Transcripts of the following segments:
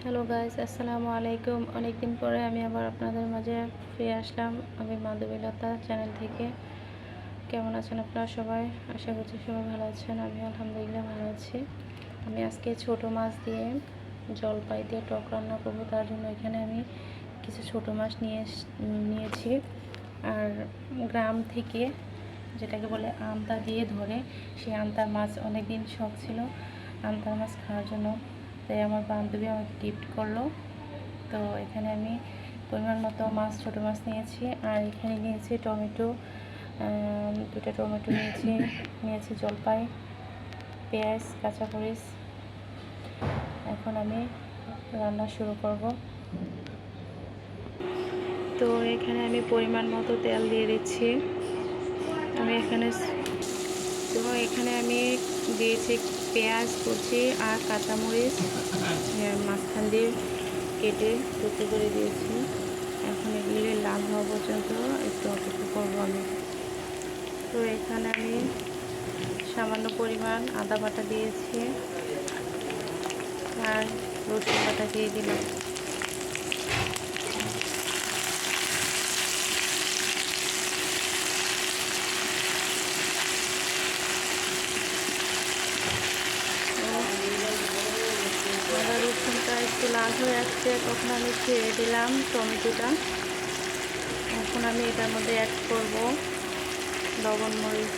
Hello guys, আসসালামু আলাইকুম। অনেক দিন পরে আমি আবার আপনাদের মাঝে ফিরে আসলাম আমি মাধবীলতা চ্যানেল থেকে। কেমন আছেন আপনারা সবাই? আশা করছি সবাই ভালো আছেন। আমি আলহামদুলিল্লাহ ভালো আছি। আমি আজকে ছোট মাছ দিয়ে জলপাই দিয়ে টক রান্না করবো। তার জন্য এখানে আমি কিছু ছোট মাছ নিয়েছি। আর গ্রাম থেকে যেটাকে বলে আমতা দিয়ে ধরে, সেই আমতার মাছ অনেক দিন শখ ছিল আমতার মাছ খাওয়ার জন্য। তাই আমার বান্ধবী আমাকে গিফট করলো। তো এখানে আমি পরিমাণ মতো ছোটো মাছ নিয়েছি। আর এখানে নিয়েছি টমেটো, দুটো টমেটো নিয়েছি জলপাই, পেঁয়াজ, কাঁচামরিচ। এখন আমি রান্না শুরু করব। তো এখানে আমি পরিমাণ মতো তেল দিয়ে দিচ্ছি। এখানে আমি দিয়েছি পেঁয়াজ কুচি আর কাঁচামরিচ মাঝখান দিয়ে কেটে টুকরো করে দিয়েছি। এখন এগুলি লাল হওয়া পর্যন্ত একটু অপেক্ষা করবো আমি। তো এখানে আমি সামান্য পরিমাণ আদা বাটা দিয়েছি আর রসুন বাটা দিয়ে দিলাম। আদা রসুনটা একটু লাল হয়ে আসছে, তখন আমি ছেড়ে দিলাম টমেটোটা। এখন আমি এটার মধ্যে অ্যাড করব লবণ, মরিচ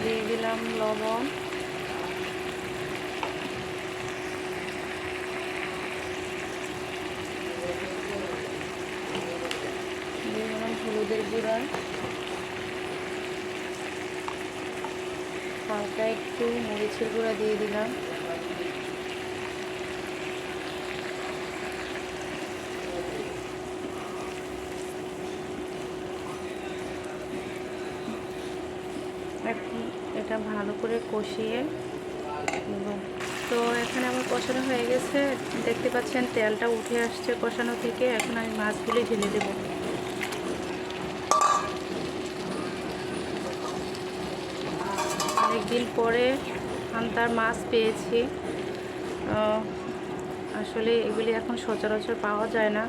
দিয়ে দিলাম, লবণ দিয়ে দিলাম, হলুদের গুঁড়া, হালকা একটু মরিচের গুঁড়া দিয়ে দিলাম। এখন এটা ভালো করে কষিয়ে নেব। তো এখানে আমার কষানো হয়ে গেছে, দেখতে পাচ্ছেন তেলটা উঠে আসছে কষানো থেকে। এখন আমি মাছগুলি ঢেলে দেব। অনেকদিন পরে আমতার মাছ পেয়েছি। আসলে এগুলি এখন সচরাচর পাওয়া যায় না।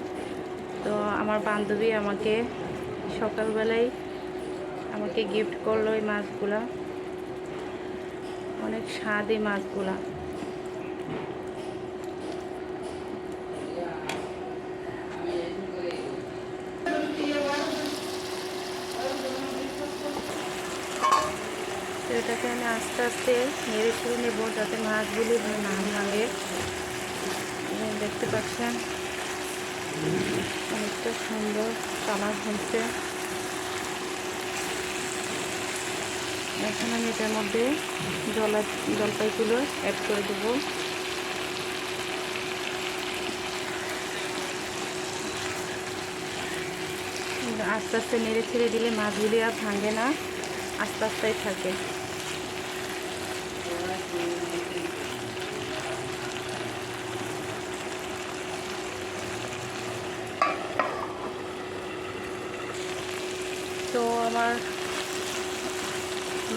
তো আমার বান্ধবী আমাকে সকালবেলায় আমাকে গিফট করলো এই মাছগুলা। অনেক স্বাদ এই মাছগুলা। তো এটাকে আমি আস্তে আস্তে নেড়ে চেড়ে নেব যাতে মাছগুলি না ভাঙে। দেখতে পাচ্ছেন অনেকটা সুন্দর কালার হয়েছে। এখন আমি এটার মধ্যে জলপাইগুলো অ্যাড করে দেব। আস্তে আস্তে নেড়ে ছেড়ে দিলে মাছগুলি আর ভাঙে না, আস্তে আস্তেই থাকে। তো আমার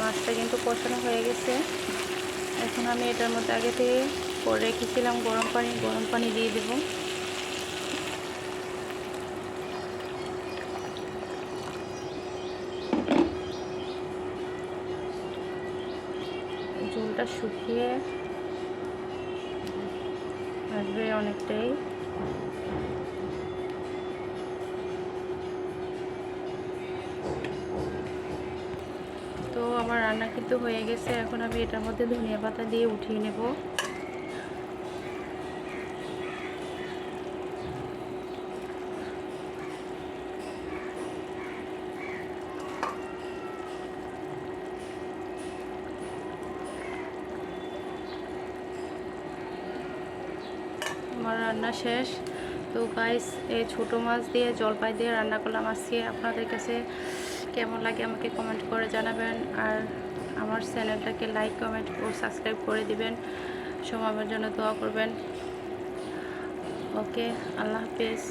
মাছটা কিন্তু কষানো হয়ে গেছে। এখন আমি এটার মধ্যে আগে থেকে করে রেখেছিলাম গরম পানি দিয়ে দেব। ঝোলটা শুকিয়ে আসবে অনেকটাই। তো আমার রান্না কিন্তু হয়ে গেছে। এখন আমি এটার মধ্যে ধনিয়া পাতা দিয়ে উঠিয়ে নেব। আমার রান্না শেষ। তো গাইস, এই ছোটো মাছ দিয়ে জলপাই দিয়ে রান্না করলাম আজকে। আপনাদের কাছে কেমন লাগে আমাকে কমেন্ট করে জানাবেন। আর আমার চ্যানেলটাকে লাইক, কমেন্ট ও সাবস্ক্রাইব করে দিবেন। সবার জন্য দোয়া করবেন। ওকে, আল্লাহ হাফেজ।